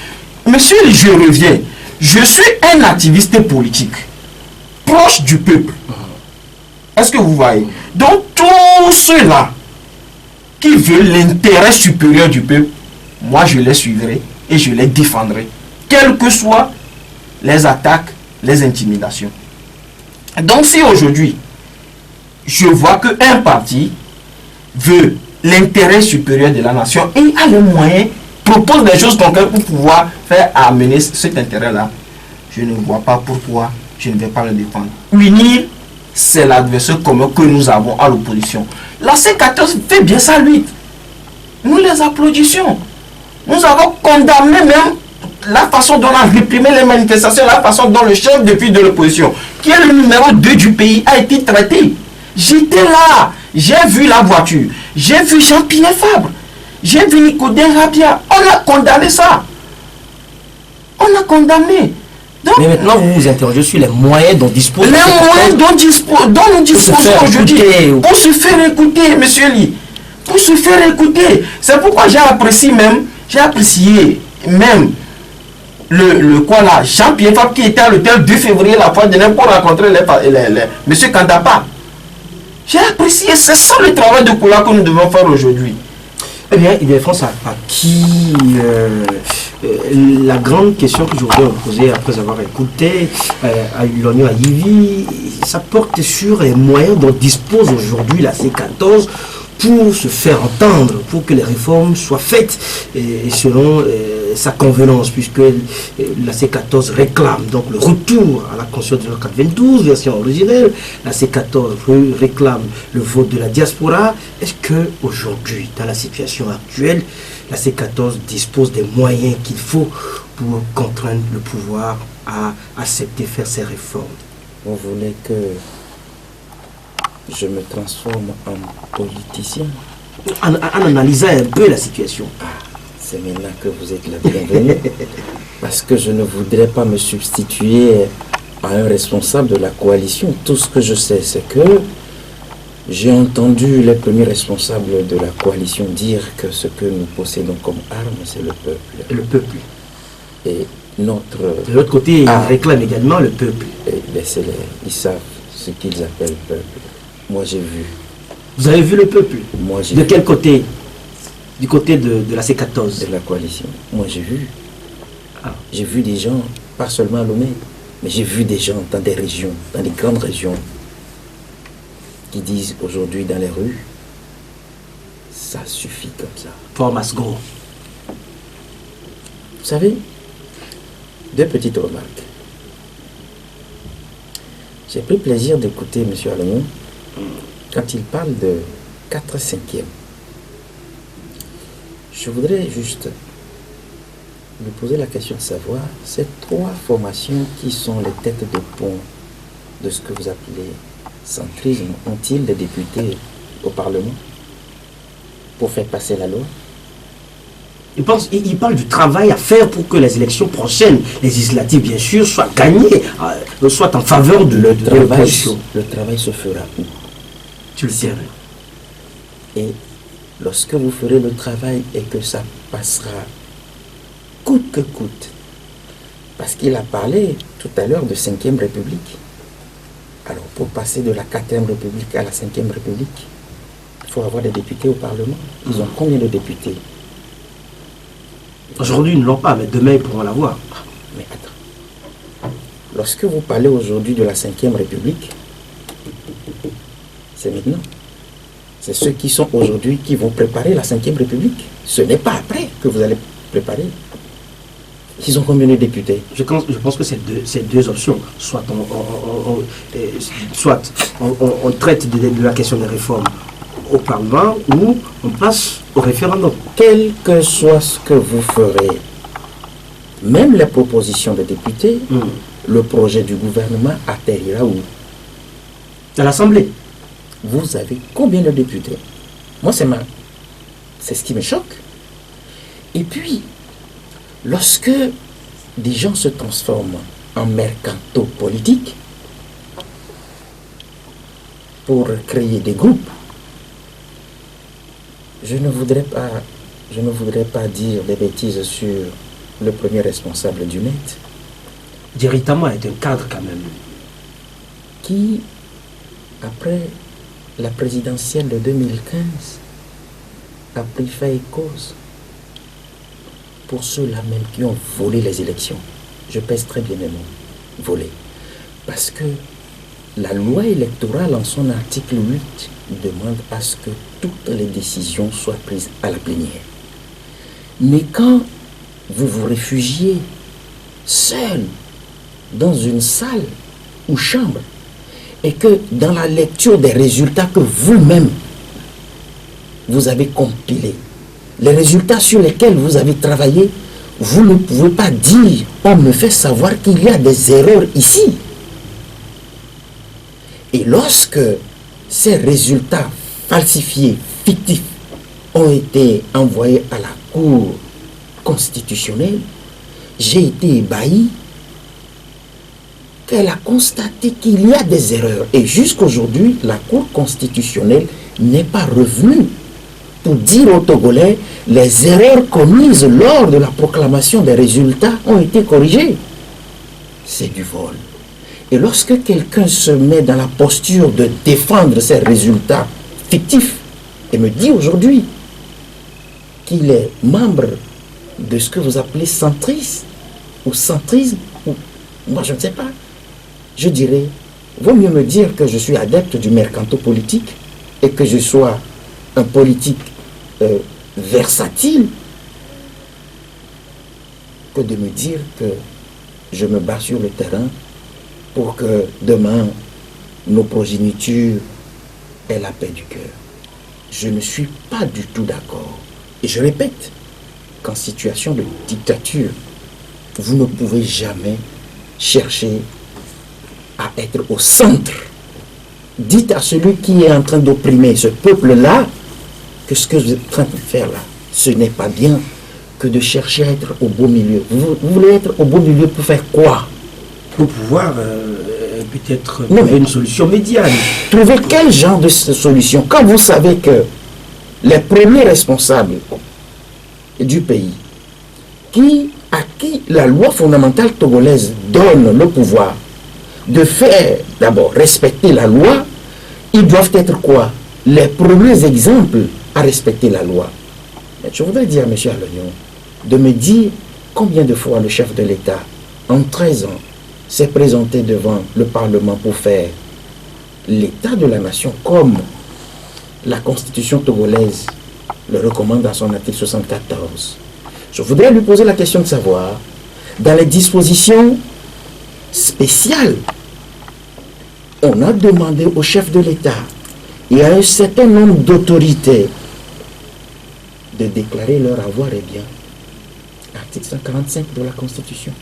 Monsieur, je reviens. Je suis un activiste politique, proche du peuple. Est-ce que vous voyez? Donc, tous ceux-là qui veut l'intérêt supérieur du peuple, moi je les suivrai et je les défendrai, quelles que soient les attaques, les intimidations. Donc si aujourd'hui, je vois qu'un parti veut l'intérêt supérieur de la nation et a les moyens, propose des choses concrètes pour pouvoir faire amener cet intérêt-là, je ne vois pas pourquoi je ne vais pas le défendre. Unir, c'est l'adversaire commun que nous avons à l'opposition. La C14 fait bien ça, lui. Nous les applaudissions. Nous avons condamné même la façon dont on a réprimé les manifestations, la façon dont le chef depuis de l'opposition, qui est le numéro 2 du pays, a été traité. J'étais là, j'ai vu la voiture, j'ai vu Jean-Pierre Fabre, j'ai vu Nicodème Rabia. On a condamné ça. On a condamné. Donc, mais maintenant, vous vous interrogez sur les moyens dont dispose... Les moyens dont nous disposons aujourd'hui pour se faire écouter, monsieur Lee. Pour se faire écouter. C'est pourquoi j'ai apprécié même le quoi là, Jean-Pierre Fabre qui était à l'hôtel 2 février la fois dernière pour rencontrer monsieur Kandapa. J'ai apprécié, c'est ça le travail de Koula que nous devons faire aujourd'hui. Eh bien, France a qui la grande question que je voudrais vous poser après avoir écouté à l'Union à Yivi, ça porte sur les moyens dont dispose aujourd'hui la C14 pour se faire entendre, pour que les réformes soient faites et selon sa convenance, puisque la C14 réclame donc le retour à la Constitution de 1992, version originelle. La C14 réclame le vote de la diaspora. Est-ce qu'aujourd'hui, dans la situation actuelle, la C14 dispose des moyens qu'il faut pour contraindre le pouvoir à accepter faire ces réformes? Vous voulez que je me transforme en politicien? En analysant un peu la situation. C'est maintenant que vous êtes la bienvenue. Parce que je ne voudrais pas me substituer à un responsable de la coalition. Tout ce que je sais, c'est que j'ai entendu les premiers responsables de la coalition dire que ce que nous possédons comme arme, c'est le peuple. Le peuple. Et notre... De l'autre côté, ils réclament également le peuple. Ils savent ce qu'ils appellent peuple. Moi, j'ai vu. Vous avez vu le peuple? Moi, j'ai De vu. quel côté? Du côté de la C14? De la coalition. Moi, j'ai vu. J'ai vu des gens, pas seulement à Lomé, mais j'ai vu des gens dans des régions, dans les grandes régions, qui disent aujourd'hui dans les rues, ça suffit comme ça. Formas Go. Vous savez, deux petites remarques. J'ai pris plaisir d'écouter M. Alain quand il parle de 4/5e. Je voudrais juste lui poser la question de savoir, ces 3 formations qui sont les têtes de pont de ce que vous appelez centrisme, ont-ils des députés au Parlement pour faire passer la loi? Il parle du travail à faire pour que les élections prochaines, législatives bien sûr, soient gagnées, soient en faveur de l'opposition. Le travail se fera où? Tu le sais. Et lorsque vous ferez le travail et que ça passera coûte que coûte, parce qu'il a parlé tout à l'heure de 5e République. Alors pour passer de la 4e République à la 5e République, il faut avoir des députés au Parlement. Ils ont combien de députés? Aujourd'hui, ils ne l'ont pas, mais demain, ils pourront l'avoir. Mais attends. Lorsque vous parlez aujourd'hui de la 5e République, c'est maintenant. C'est ceux qui sont aujourd'hui qui vont préparer la 5e République. Ce n'est pas après que vous allez préparer. Ils ont combien de députés? Je pense que c'est deux options. Soit on traite de la question des réformes au Parlement ou on passe au référendum. Quel que soit ce que vous ferez, même les propositions des députés, le projet du gouvernement atterrira où? À l'Assemblée. Vous avez combien de députés? Moi, c'est ce qui me choque. Et puis, lorsque des gens se transforment en mercantaux politiques pour créer des groupes, je ne voudrais pas dire des bêtises sur le premier responsable du net. Directement est un cadre quand même. Qui, après la présidentielle de 2015, a pris fait et cause pour ceux-là même qui ont volé les élections. Je pèse très bien mes mots, volé. Parce que la loi électorale, en son article 8, demande à ce que toutes les décisions soient prises à la plénière. Mais quand vous vous réfugiez seul dans une salle ou chambre, et que dans la lecture des résultats que vous-même vous avez compilés, les résultats sur lesquels vous avez travaillé, vous ne pouvez pas dire, on me fait savoir qu'il y a des erreurs ici. Et lorsque ces résultats falsifiés, fictifs, ont été envoyés à la Cour constitutionnelle, j'ai été ébahi qu'elle a constaté qu'il y a des erreurs. Et jusqu'aujourd'hui, la Cour constitutionnelle n'est pas revenue pour dire aux Togolais les erreurs commises lors de la proclamation des résultats ont été corrigées. C'est du vol. Et lorsque quelqu'un se met dans la posture de défendre ces résultats fictifs et me dit aujourd'hui qu'il est membre de ce que vous appelez centrisme ou centrisme, ou moi je ne sais pas, je dirais, vaut mieux me dire que je suis adepte du mercanto-politique et que je sois un politique versatile que de me dire que je me bats sur le terrain pour que demain nos progénitures aient la paix du cœur. Je ne suis pas du tout d'accord. Et je répète qu'en situation de dictature, vous ne pouvez jamais chercher à être au centre. Dites à celui qui est en train d'opprimer ce peuple-là que ce que vous êtes en train de faire là, ce n'est pas bien que de chercher à être au beau milieu. Vous voulez être au beau milieu pour faire quoi? Pour pouvoir peut-être trouver une solution médiane. Trouver quel genre de solution? Quand vous savez que les premiers responsables du pays, à qui la loi fondamentale togolaise donne le pouvoir de faire d'abord respecter la loi, ils doivent être quoi? Les premiers exemples à respecter la loi. Mais je voudrais dire à M. Alognon de me dire combien de fois le chef de l'État, en 13 ans, s'est présenté devant le Parlement pour faire l'état de la nation comme la Constitution togolaise le recommande dans son article 74. Je voudrais lui poser la question de savoir, dans les dispositions spéciales, on a demandé au chef de l'État et à un certain nombre d'autorités de déclarer leur avoir et bien. Article 145 de la Constitution,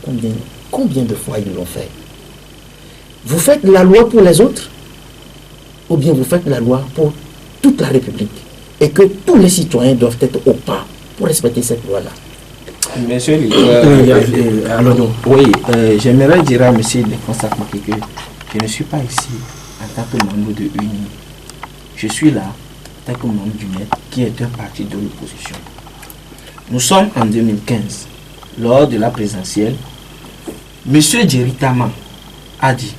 combien de fois ils l'ont fait? Vous faites la loi pour les autres ou bien vous faites la loi pour toute la République et que tous les citoyens doivent être au pas pour respecter cette loi-là? Monsieur Oui, j'aimerais dire à monsieur Ildefonse Akpaki que je ne suis pas ici en tant que membre de UNI. Je suis là en tant que membre du MET, qui est un parti de l'opposition. Nous sommes en 2015, lors de la présidentielle. Monsieur Jerry Tama a dit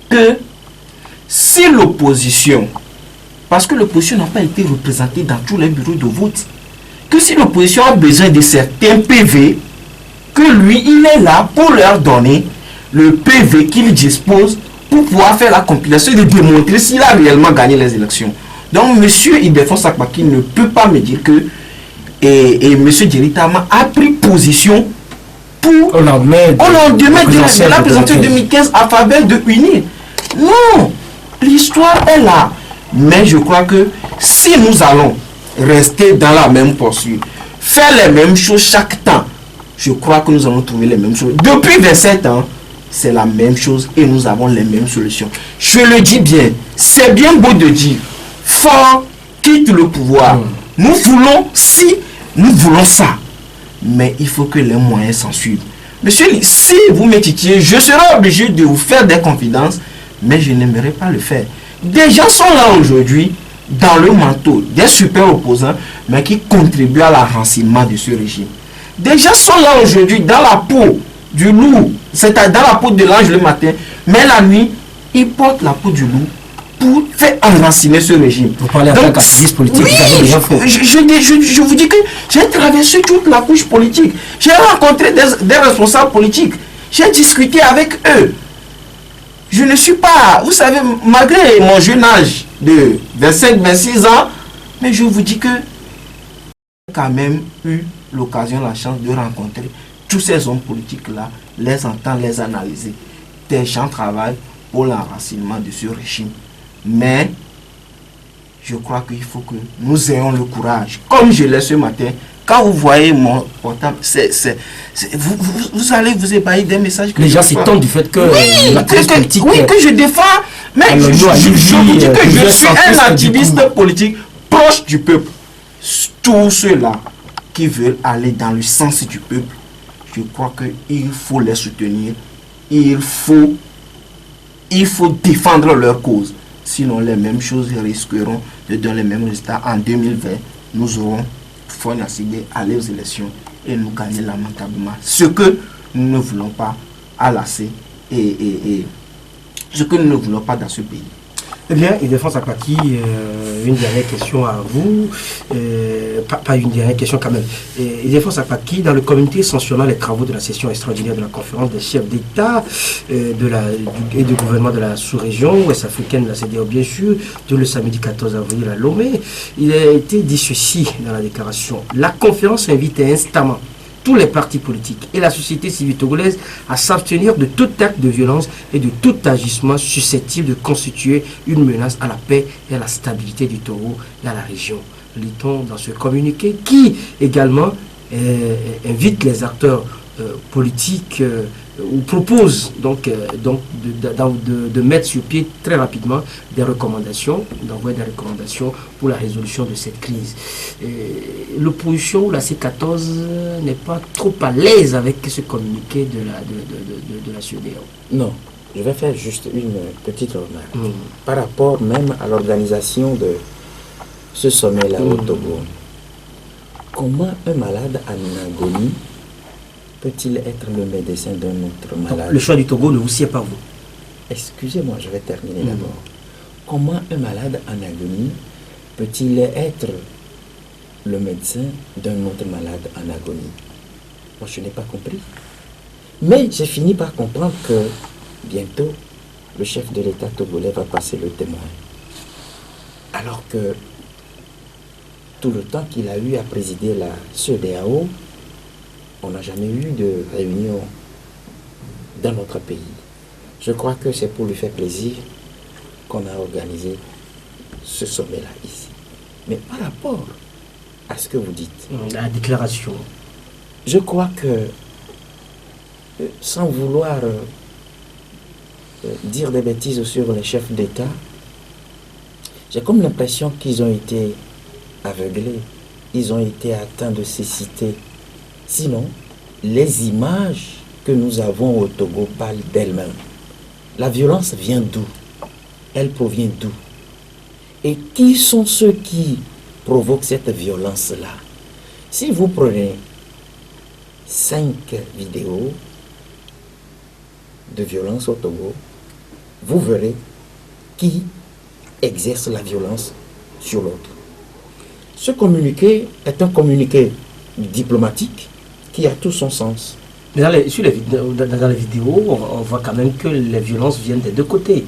que si l'opposition, parce que l'opposition n'a pas été représentée dans tous les bureaux de vote, que si l'opposition a besoin de certains PV, que lui, il est là pour leur donner le PV qu'il dispose pour pouvoir faire la compilation et de démontrer s'il a réellement gagné les élections. Donc, M. Ildefonse Akpaki ne peut pas me dire que M. Jerry Tama a pris position pour au lendemain de la présidentielle 2015 à faveur de UNI. Non, l'histoire est là. Mais je crois que si nous allons rester dans la même posture, faire les mêmes choses chaque temps, je crois que nous allons trouver les mêmes choses. Depuis 27 ans, c'est la même chose et nous avons les mêmes solutions. Je le dis bien, c'est bien beau de dire, fort quitte le pouvoir. Nous voulons ci, nous voulons ça. Mais il faut que les moyens s'en suivent. Monsieur, si vous me titillez, je serai obligé de vous faire des confidences, mais je n'aimerais pas le faire. Des gens sont là aujourd'hui, dans le manteau des super opposants, mais qui contribuent à l'enracinement de ce régime. Des gens sont là aujourd'hui, dans la peau du loup, c'est-à-dire dans la peau de l'ange le matin, mais la nuit, ils portent la peau du loup pour faire enraciner ce régime. Vous parlez en tant qu'activiste politique, oui, vous avez déjà faux. Je vous dis que j'ai traversé toute la couche politique. J'ai rencontré des responsables politiques. J'ai discuté avec eux. Je ne suis pas, vous savez, malgré mon jeune âge de 25-26 ans, mais je vous dis que j'ai quand même eu l'occasion, la chance de rencontrer tous ces hommes politiques-là, les entendre, les analyser. Des gens travaillent pour l'enracinement de ce régime. Mais je crois qu'il faut que nous ayons le courage. Comme je l'ai ce matin, quand vous voyez mon portable, vous allez vous ébahir des messages que les je gens défends. s'étonnent du fait que Oui, l'activiste politique... oui, que je défends. Mais Alors, je vous dis que je suis un centriste, activiste du coup. politique proche du peuple. Tous ceux-là qui veulent aller dans le sens du peuple, je crois qu'il faut les soutenir. Il faut défendre leur cause. Sinon, les mêmes choses risqueront de donner les mêmes résultats. En 2020, nous aurons Foynacibé aller aux élections et nous gagner lamentablement. Ce que nous ne voulons pas à l'AC et ce que nous ne voulons pas dans ce pays. Eh bien, Ildefonse Akpaki, une dernière question à vous. Pas une dernière question quand même. Ildefonse Akpaki, dans le communiqué sanctionnant les travaux de la session extraordinaire de la conférence des chefs d'État et de gouvernement de la sous-région ouest-africaine de la CEDEAO, bien sûr, tout le samedi 14 avril à Lomé, il a été dit ceci dans la déclaration. La conférence invite instamment tous les partis politiques et la société civile togolaise à s'abstenir de tout acte de violence et de tout agissement susceptible de constituer une menace à la paix et à la stabilité du Togo et à la région. Lit-on dans ce communiqué qui également invite les acteurs politiques ou propose donc de mettre sur pied très rapidement des recommandations, d'envoyer des recommandations pour la résolution de cette crise. L'opposition ou la C14 n'est pas trop à l'aise avec ce communiqué de la CEDEAO. Non, je vais faire juste une petite remarque. Par rapport même à l'organisation de ce sommet-là au Togo. Comment un malade en agonie peut-il être le médecin d'un autre malade? Donc, le choix du Togo ne vous sied pas, vous. Excusez-moi, je vais terminer d'abord. Comment un malade en agonie peut-il être le médecin d'un autre malade en agonie? Moi, je n'ai pas compris. Mais j'ai fini par comprendre que bientôt, le chef de l'État togolais va passer le témoin. Alors que tout le temps qu'il a eu à présider la CEDEAO, on n'a jamais eu de réunion dans notre pays. Je crois que c'est pour lui faire plaisir qu'on a organisé ce sommet-là ici. Mais par rapport à ce que vous dites, la déclaration, je crois que, sans vouloir dire des bêtises sur les chefs d'État, j'ai comme l'impression qu'ils ont été aveuglés, ils ont été atteints de cécité. Sinon, les images que nous avons au Togo parlent d'elles-mêmes. La violence vient d'où? Elle provient d'où? Et qui sont ceux qui provoquent cette violence-là? Si vous prenez 5 vidéos de violence au Togo, vous verrez qui exerce la violence sur l'autre. Ce communiqué est un communiqué diplomatique qui a tout son sens. Mais dans les vidéos, on voit quand même que les violences viennent des deux côtés.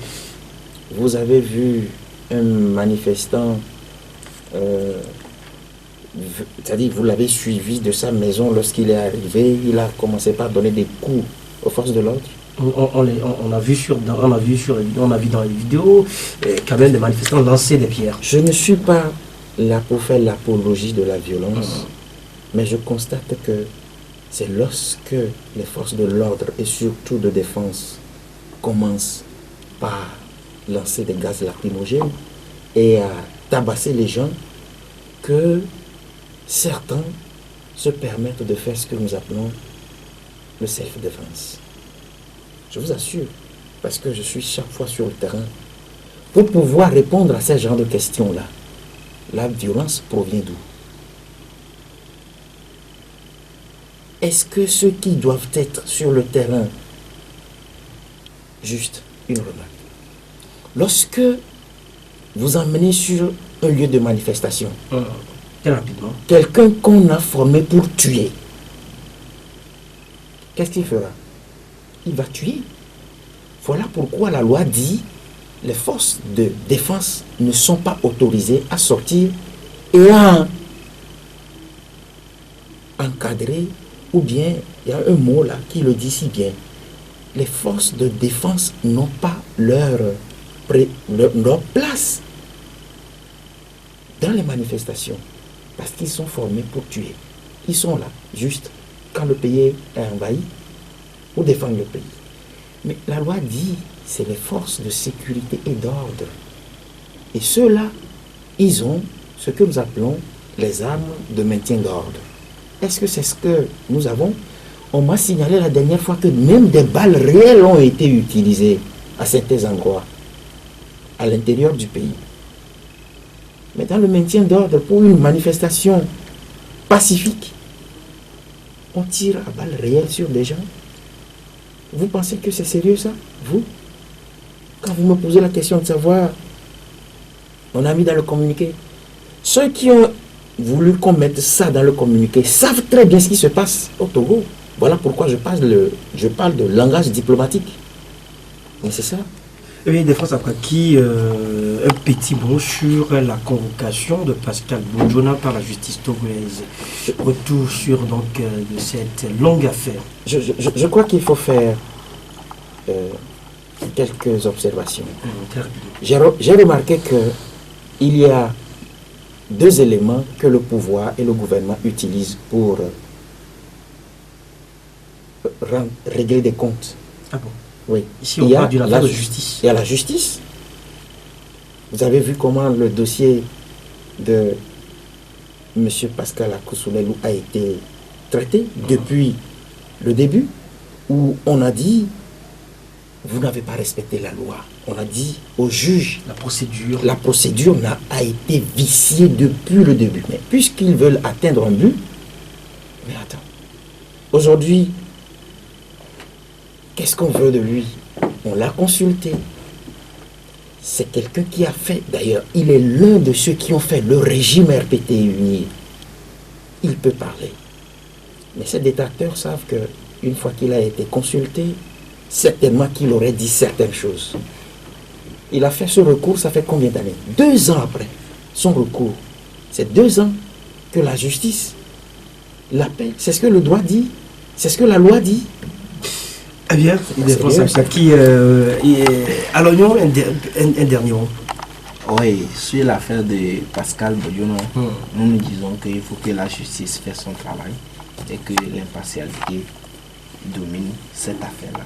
Vous avez vu un manifestant, c'est-à-dire vous l'avez suivi de sa maison lorsqu'il est arrivé, il a commencé par donner des coups aux forces de l'ordre. On a vu dans les vidéos quand même des manifestants lancer des pierres. Je ne suis pas là pour faire l'apologie de la violence, mais je constate que c'est lorsque les forces de l'ordre et surtout de défense commencent par lancer des gaz lacrymogènes et à tabasser les gens que certains se permettent de faire ce que nous appelons le self-défense. Je vous assure, parce que je suis chaque fois sur le terrain, pour pouvoir répondre à ce genre de questions-là, la violence provient d'où? Est-ce que ceux qui doivent être sur le terrain, juste une remarque, lorsque vous emmenez sur un lieu de manifestation Très rapidement. quelqu'un qu'on a formé pour tuer, qu'est-ce qu'il fera? Il va tuer. Voilà pourquoi la loi dit les forces de défense ne sont pas autorisées à sortir et à encadrer, ou bien, il y a un mot là qui le dit si bien, les forces de défense n'ont pas leur place dans les manifestations parce qu'ils sont formés pour tuer. Ils sont là juste quand le pays est envahi ou défendre le pays. Mais la loi dit c'est les forces de sécurité et d'ordre. Et ceux-là, ils ont ce que nous appelons les armes de maintien d'ordre. Est-ce que c'est ce que nous avons? On m'a signalé la dernière fois que même des balles réelles ont été utilisées à certains endroits, à l'intérieur du pays. Mais dans le maintien d'ordre, pour une manifestation pacifique, on tire à balles réelles sur des gens. Vous pensez que c'est sérieux ça? Vous? Quand vous me posez la question de savoir, on a mis dans le communiqué. Ceux qui ont voulu qu'on mette ça dans le communiqué savent très bien ce qui se passe au Togo. Voilà pourquoi je parle de langage diplomatique. Mais c'est ça. Oui, Défense Akwaki, un petit mot sur la convocation de Pascal Bojona par la justice togolaise. Retour sur donc de cette longue affaire. Je crois qu'il faut faire quelques observations. J'ai remarqué qu'il y a deux éléments que le pouvoir et le gouvernement utilisent pour régler des comptes. Ah bon? Oui. Ici, on parle d'une affaire de justice. Il y a la justice. Vous avez vu comment le dossier de M. Pascal Akousoulelou a été traité depuis le début, où on a dit vous n'avez pas respecté la loi. On a dit au juge la procédure a été viciée depuis le début. Mais puisqu'ils veulent atteindre un but, mais attends, aujourd'hui, qu'est-ce qu'on veut de lui? On l'a consulté. C'est quelqu'un qui a fait, d'ailleurs, il est l'un de ceux qui ont fait le régime RPT uni. Il peut parler. Mais ces détracteurs savent qu'une fois qu'il a été consulté, certainement qu'il aurait dit certaines choses. Il a fait ce recours, ça fait combien d'années? 2 ans après son recours. C'est 2 ans que la justice l'appelle. C'est ce que le droit dit. C'est ce que la loi dit. Eh bien, Défense Akwaki, à l'oignon, un dernier mot. Oui, sur l'affaire de Pascal Bojona, nous disons qu'il faut que la justice fasse son travail et que l'impartialité domine cette affaire-là.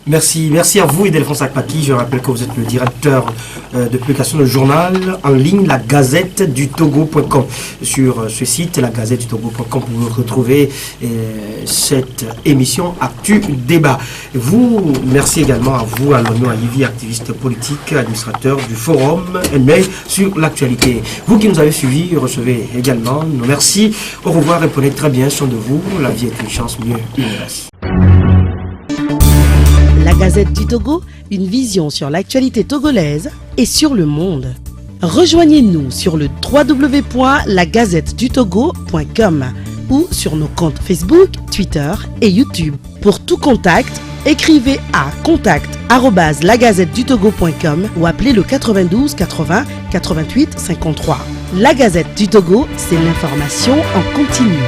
Merci. Merci à vous, Défense Akwaki. Je rappelle que vous êtes le directeur de publication de journal en ligne, la Gazette du Togo.com. Sur ce site, la Gazette du Togo.com, vous retrouver cette émission Actu Débat. Merci également à vous, Alonio Alivi, activiste politique, administrateur du forum NMEI sur l'actualité. Vous qui nous avez suivis, recevez également nos merci. Au revoir et prenez très bien soin de vous. La vie est une chance, mieux une grâce. La Gazette du Togo, une vision sur l'actualité togolaise et sur le monde. Rejoignez-nous sur le www.lagazettedutogo.com ou sur nos comptes Facebook, Twitter et YouTube. Pour tout contact, écrivez à contact@lagazettedutogo.com ou appelez le 92 80 88 53. La Gazette du Togo, c'est l'information en continu.